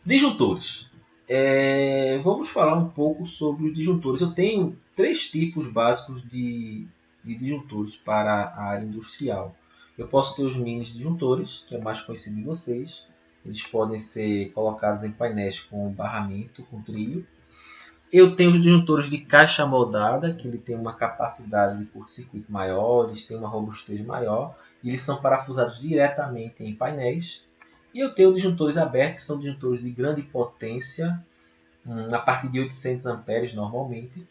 Disjuntores. Vamos falar um pouco sobre os disjuntores. Eu tenho três tipos básicos de disjuntores para a área industrial. Eu posso ter os mini disjuntores, que é o mais conhecido de vocês. Eles podem ser colocados em painéis com barramento, com trilho. Eu tenho os disjuntores de caixa moldada, que ele tem uma capacidade de curto-circuito maior, eles têm uma robustez maior, e eles são parafusados diretamente em painéis. E eu tenho disjuntores abertos, que são disjuntores de grande potência, a partir de 800 amperes normalmente.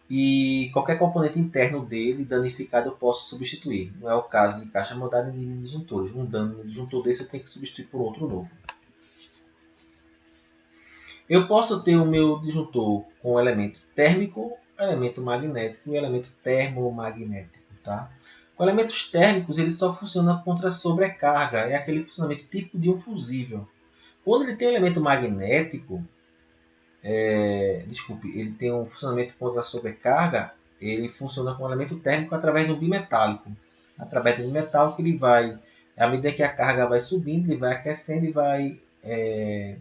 E qualquer componente interno dele danificado eu posso substituir. Não é o caso de caixa moldada e de disjuntores. Um dano no disjuntor desse eu tenho que substituir por outro novo. Eu posso ter o meu disjuntor com elemento térmico, elemento magnético e elemento termomagnético. Tá? Com elementos térmicos, ele só funciona contra sobrecarga. É aquele funcionamento típico de um fusível. Quando ele tem um elemento magnético, ele tem um funcionamento contra sobrecarga, ele funciona com um elemento térmico através do bimetálico. Através do bimetálico, ele vai, à medida que a carga vai subindo, ele vai aquecendo e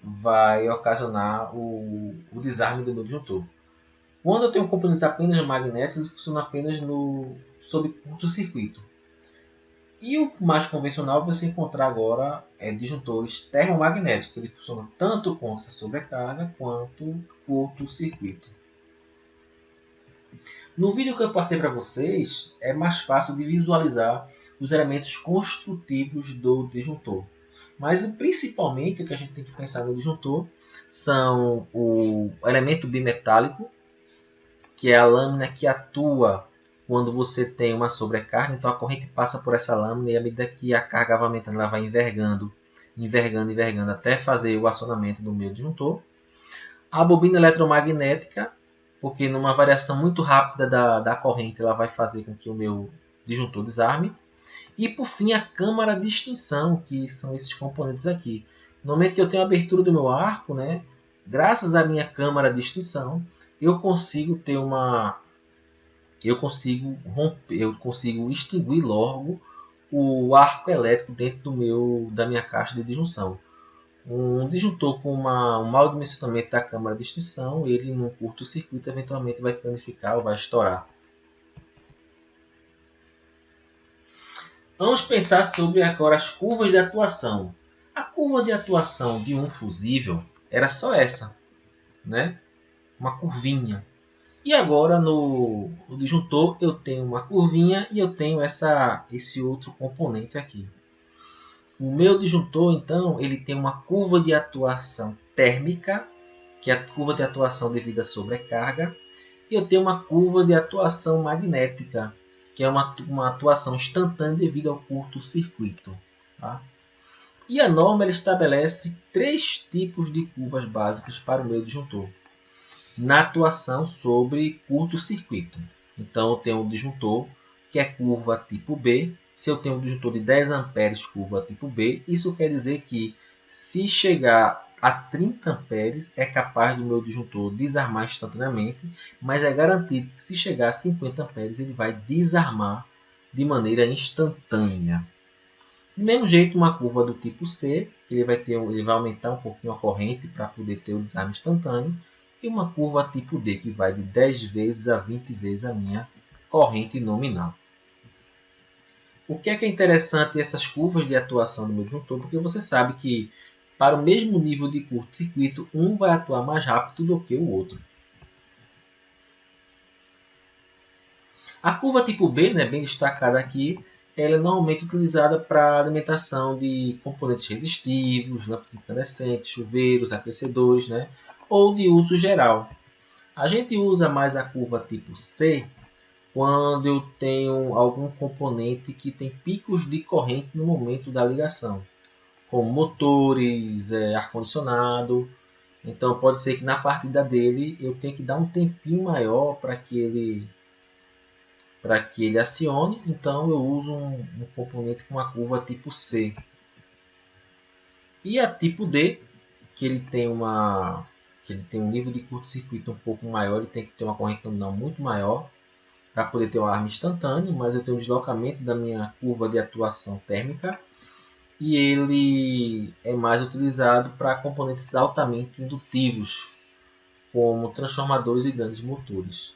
vai ocasionar o desarme do meu disjuntor. Quando eu tenho componentes apenas magnéticos, ele funciona apenas sob curto-circuito. E o mais convencional você encontrar agora disjuntores termomagnéticos, que ele funciona tanto contra sobrecarga quanto curto-circuito. No vídeo que eu passei para vocês, é mais fácil de visualizar os elementos construtivos do disjuntor. Mas principalmente o que a gente tem que pensar no disjuntor são o elemento bimetálico, que é a lâmina que atua quando você tem uma sobrecarga. Então a corrente passa por essa lâmina e à medida que a carga vai aumentando, ela vai envergando até fazer o acionamento do meu disjuntor. A bobina eletromagnética, porque numa variação muito rápida da corrente, ela vai fazer com que o meu disjuntor desarme. E por fim a câmara de extinção, que são esses componentes aqui. No momento que eu tenho a abertura do meu arco, né, graças à minha câmara de extinção, eu consigo extinguir logo o arco elétrico dentro da minha caixa de disjunção. Um disjuntor com um mau dimensionamento da câmara de extinção, ele num curto-circuito eventualmente vai se danificar ou vai estourar. Vamos pensar sobre agora as curvas de atuação. A curva de atuação de um fusível era só essa, né? Uma curvinha. E agora no disjuntor eu tenho uma curvinha e eu tenho esse outro componente aqui. O meu disjuntor, então, ele tem uma curva de atuação térmica, que é a curva de atuação devido à sobrecarga, e eu tenho uma curva de atuação magnética, que é uma atuação instantânea devido ao curto-circuito. Tá? E a norma ela estabelece três tipos de curvas básicas para o meu disjuntor na atuação sobre curto-circuito. Então, eu tenho um disjuntor que é curva tipo B. Se eu tenho um disjuntor de 10 amperes curva tipo B, isso quer dizer que se chegar a 30 amperes é capaz do meu disjuntor desarmar instantaneamente, mas é garantido que se chegar a 50 amperes ele vai desarmar de maneira instantânea. Do mesmo jeito, uma curva do tipo C, que ele vai aumentar um pouquinho a corrente para poder ter o desarme instantâneo, e uma curva tipo D, que vai de 10 vezes a 20 vezes a minha corrente nominal. O que é interessante essas curvas de atuação do meu disjuntor? Porque você sabe que para o mesmo nível de curto-circuito, um vai atuar mais rápido do que o outro. A curva tipo B, né, bem destacada aqui, ela é normalmente utilizada para alimentação de componentes resistivos, lâmpadas incandescentes, chuveiros, aquecedores, né, ou de uso geral. A gente usa mais a curva tipo C quando eu tenho algum componente que tem picos de corrente no momento da ligação, como motores, ar-condicionado. Então pode ser que na partida dele eu tenha que dar um tempinho maior para que ele acione. Então eu uso um componente com uma curva tipo C. E a tipo D, que ele tem um nível de curto-circuito um pouco maior, ele tem que ter uma corrente nominal muito maior para poder ter um arma instantâneo, mas eu tenho um deslocamento da minha curva de atuação térmica e ele é mais utilizado para componentes altamente indutivos, como transformadores e grandes motores.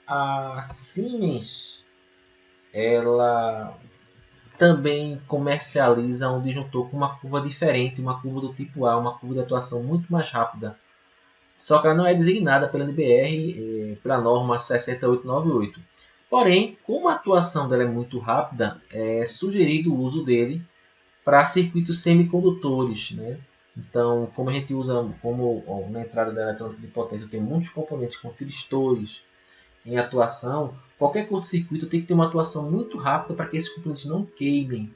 A Siemens, ela também comercializa um disjuntor com uma curva diferente, uma curva do tipo A, uma curva de atuação muito mais rápida. Só que ela não é designada pela NBR, pela norma 60898. Porém, como a atuação dela é muito rápida, é sugerido o uso dele para circuitos semicondutores, né? Então, como a gente usa, como na entrada da eletrônica de potência tem muitos componentes com tristores em atuação, qualquer curto-circuito tem que ter uma atuação muito rápida para que esses componentes não queimem.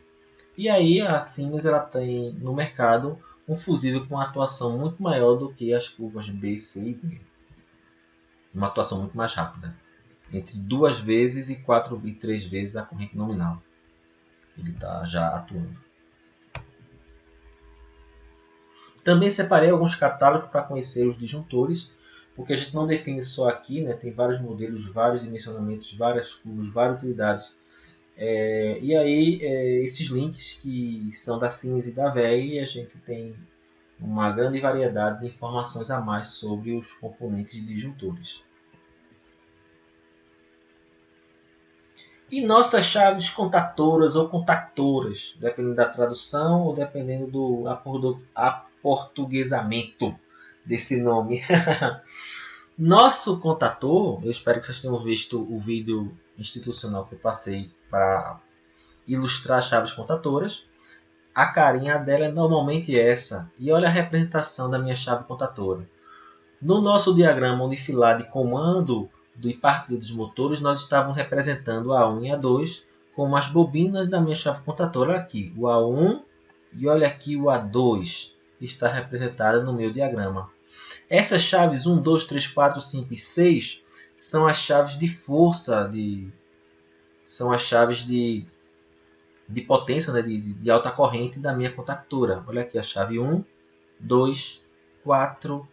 E aí a Siemens ela tem no mercado um fusível com uma atuação muito maior do que as curvas B, C e D. Uma atuação muito mais rápida, entre 2 vezes e 4 e 3 vezes a corrente nominal. Ele está já atuando. Também separei alguns catálogos para conhecer os disjuntores, porque a gente não define só aqui, né? Tem vários modelos, vários dimensionamentos, várias curvas, várias utilidades. E aí, esses links que são da Siemens e da WEG, a gente tem uma grande variedade de informações a mais sobre os componentes de disjuntores. E nossas chaves contatoras ou contactoras, dependendo da tradução ou dependendo do aportuguesamento desse nome. Nosso contator, eu espero que vocês tenham visto o vídeo institucional que eu passei para ilustrar as chaves contatoras. A carinha dela é normalmente essa. E olha a representação da minha chave contatora. No nosso diagrama unifilar de comando e partida dos motores, nós estávamos representando a A1 e a A2 como as bobinas da minha chave contatora. Olha aqui, o A1 e olha aqui o A2 está representada no meu diagrama. Essas chaves 1, 2, 3, 4, 5 e 6 são as chaves de força, são as chaves de potência, né, de alta corrente da minha contactora. Olha aqui a chave 1, 2, 4,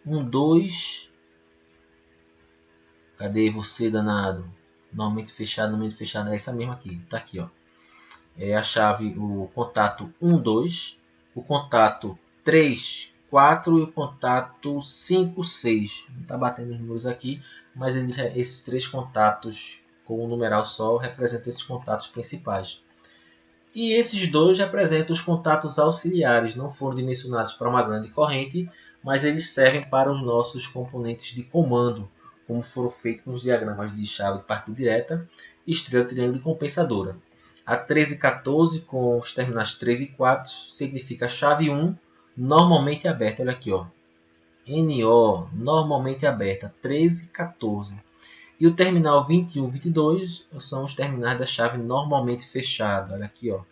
1, 2. Cadê você, danado? Normalmente fechado, é essa mesma aqui. Tá aqui, ó. É a chave, o contato 1, 2, o contato 3, 4 e o contato 5, 6. Não está batendo os números aqui, mas esses 3 contatos com um numeral só representam esses contatos principais. E esses 2 representam os contatos auxiliares, não foram dimensionados para uma grande corrente, mas eles servem para os nossos componentes de comando, como foram feitos nos diagramas de chave de partida direta, estrela, triângulo e compensadora. A 13 e 14 com os terminais 3 e 4 significa chave 1 normalmente aberta. Olha aqui, ó. NO normalmente aberta, 13 e 14. E o terminal 21 e 22 são os terminais da chave normalmente fechada. Olha aqui, ó.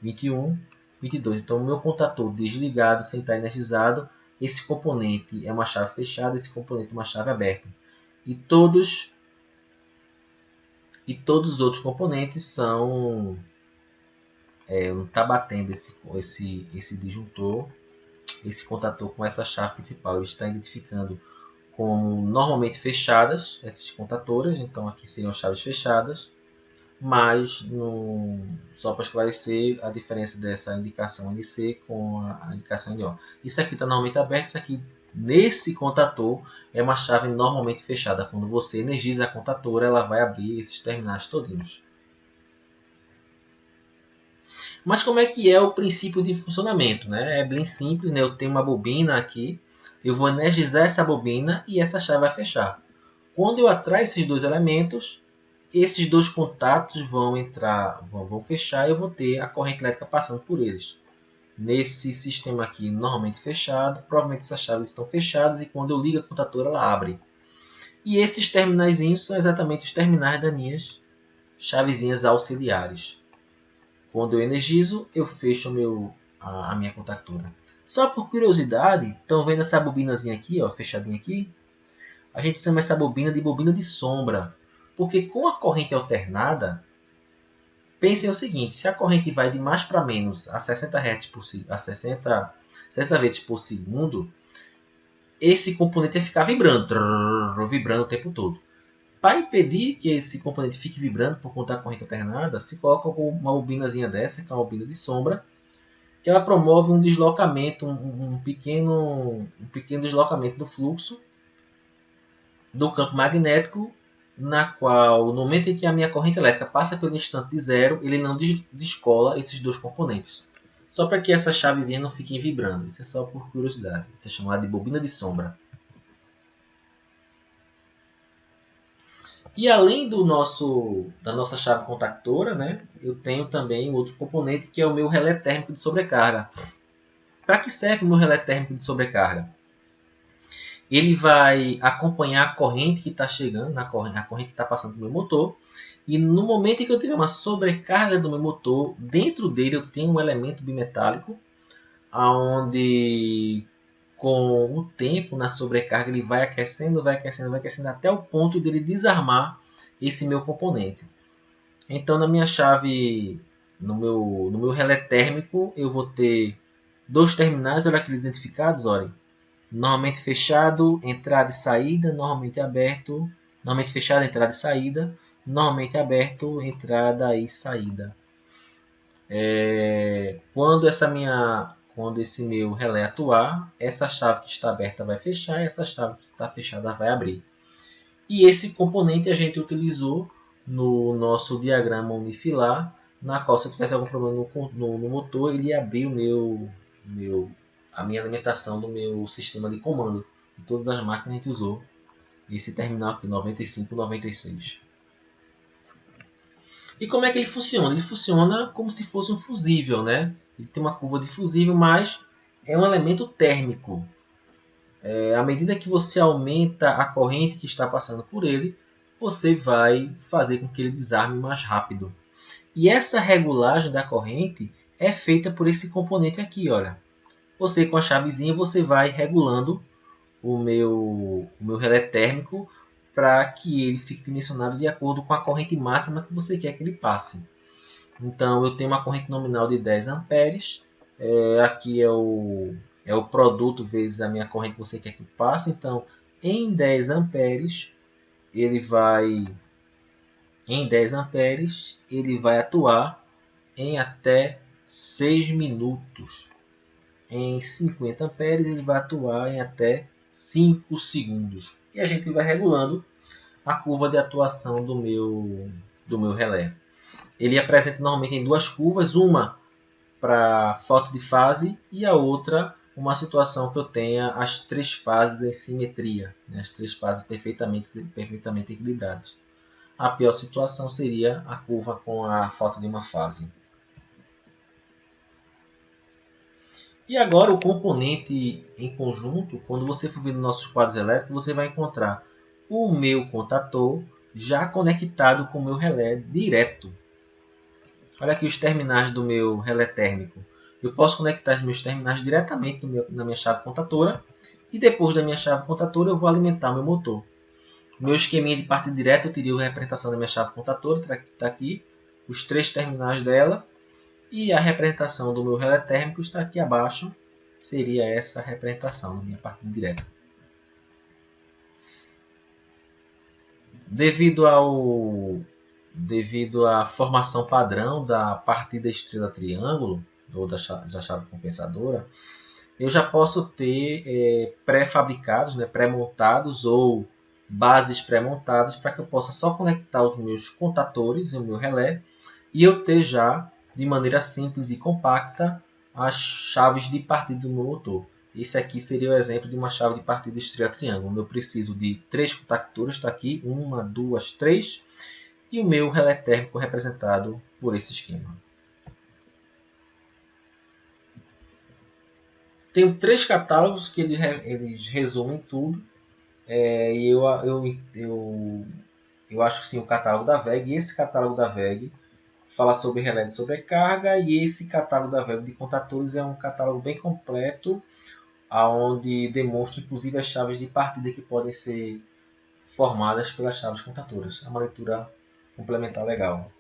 21 22. Então, o meu contator desligado, sem estar energizado, esse componente é uma chave fechada, esse componente é uma chave aberta. E todos os outros componentes são... não está batendo esse disjuntor, esse contator com essa chave principal. Ele está identificando como normalmente fechadas essas contatoras. Então aqui seriam chaves fechadas. Mas, só para esclarecer a diferença dessa indicação NC com a indicação NO. Isso aqui está normalmente aberto, isso aqui nesse contator é uma chave normalmente fechada. Quando você energiza a contatora, ela vai abrir esses terminais todinhos. Mas como é que é o princípio de funcionamento, né? É bem simples, né? Eu tenho uma bobina aqui, eu vou energizar essa bobina e essa chave vai fechar. Quando eu atraio esses 2 elementos, esses 2 contatos vão fechar e eu vou ter a corrente elétrica passando por eles. Nesse sistema aqui, normalmente fechado, provavelmente essas chaves estão fechadas e quando eu ligo a contatora, ela abre. E esses terminais são exatamente os terminais das minhas chavezinhas auxiliares. Quando eu energizo, eu fecho a minha contactora. Só por curiosidade, estão vendo essa bobinazinha aqui, ó, fechadinha aqui? A gente chama essa bobina de sombra. Porque com a corrente alternada, pensem o seguinte, se a corrente vai de mais para menos a 60 Hz a 60 vezes por segundo, esse componente vai ficar vibrando o tempo todo. Para impedir que esse componente fique vibrando por conta da corrente alternada, se coloca uma bobinazinha dessa, que é uma bobina de sombra, que ela promove um deslocamento, um pequeno deslocamento do fluxo do campo magnético, na qual, no momento em que a minha corrente elétrica passa pelo instante de zero, ele não descola esses dois componentes. Só para que essa chavezinha não fique vibrando. Isso é só por curiosidade. Isso é chamado de bobina de sombra. E além da nossa chave contactora, né, eu tenho também um outro componente que é o meu relé térmico de sobrecarga. Para que serve o meu relé térmico de sobrecarga? Ele vai acompanhar a corrente que está chegando, a corrente que está passando pelo meu motor. E no momento em que eu tiver uma sobrecarga do meu motor, dentro dele eu tenho um elemento bimetálico, onde com o tempo na sobrecarga ele vai aquecendo, até o ponto dele desarmar esse meu componente. Então na minha chave, no meu relé térmico, eu vou ter dois terminais, olha aqueles identificados, olhem. Normalmente fechado, entrada e saída, normalmente aberto, normalmente fechado, entrada e saída, normalmente aberto, entrada e saída. Quando esse meu relé atuar, essa chave que está aberta vai fechar e essa chave que está fechada vai abrir. E esse componente a gente utilizou no nosso diagrama unifilar, na qual se eu tivesse algum problema no motor, ele ia abrir a minha alimentação do meu sistema de comando. Em todas as máquinas a gente usou esse terminal aqui, 9596. E como é que ele funciona? Ele funciona como se fosse um fusível, né? Ele tem uma curva de fusível, mas é um elemento térmico. À medida que você aumenta a corrente que está passando por ele, você vai fazer com que ele desarme mais rápido. E essa regulagem da corrente é feita por esse componente aqui, olha. Você com a chavezinha você vai regulando o meu relé térmico para que ele fique dimensionado de acordo com a corrente máxima que você quer que ele passe. Então eu tenho uma corrente nominal de 10 amperes. Aqui é o produto vezes a minha corrente que você quer que passe. Então em 10 amperes ele vai atuar em até 6 minutos. Em 50 amperes ele vai atuar em até 5 segundos. E a gente vai regulando a curva de atuação do meu relé. Ele apresenta normalmente em duas curvas, uma para falta de fase e a outra uma situação que eu tenha as três fases em simetria, né? As três fases perfeitamente equilibradas. A pior situação seria a curva com a falta de uma fase. E agora o componente em conjunto, quando você for ver nos nossos quadros elétricos, você vai encontrar o meu contator já conectado com o meu relé direto. Olha aqui os terminais do meu relé térmico. Eu posso conectar os meus terminais diretamente na minha chave contatora e depois da minha chave contatora eu vou alimentar o meu motor. O meu esqueminha de partida direta eu teria a representação da minha chave contatora, está aqui, os três terminais dela. E a representação do meu relé térmico está aqui abaixo, seria essa representação da minha partida direta. Devido à formação padrão da partida estrela-triângulo, ou da chave compensadora, eu já posso ter pré-fabricados, né, pré-montados ou bases pré-montadas para que eu possa só conectar os meus contatores e o meu relé e eu ter já de maneira simples e compacta as chaves de partida do meu motor. Esse aqui seria o exemplo de uma chave de partida estrela-triângulo. Eu preciso de 3 contactores, está aqui, 1, 2, 3, e o meu relé térmico representado por esse esquema. Tenho 3 catálogos que eles resumem tudo. E eu acho que sim, o catálogo da VEG. E esse catálogo da VEG fala sobre relé de sobrecarga, e esse catálogo da VEG de contatores é um catálogo bem completo, onde demonstra inclusive as chaves de partida que podem ser formadas pelas chaves contatoras. É uma leitura complementar legal.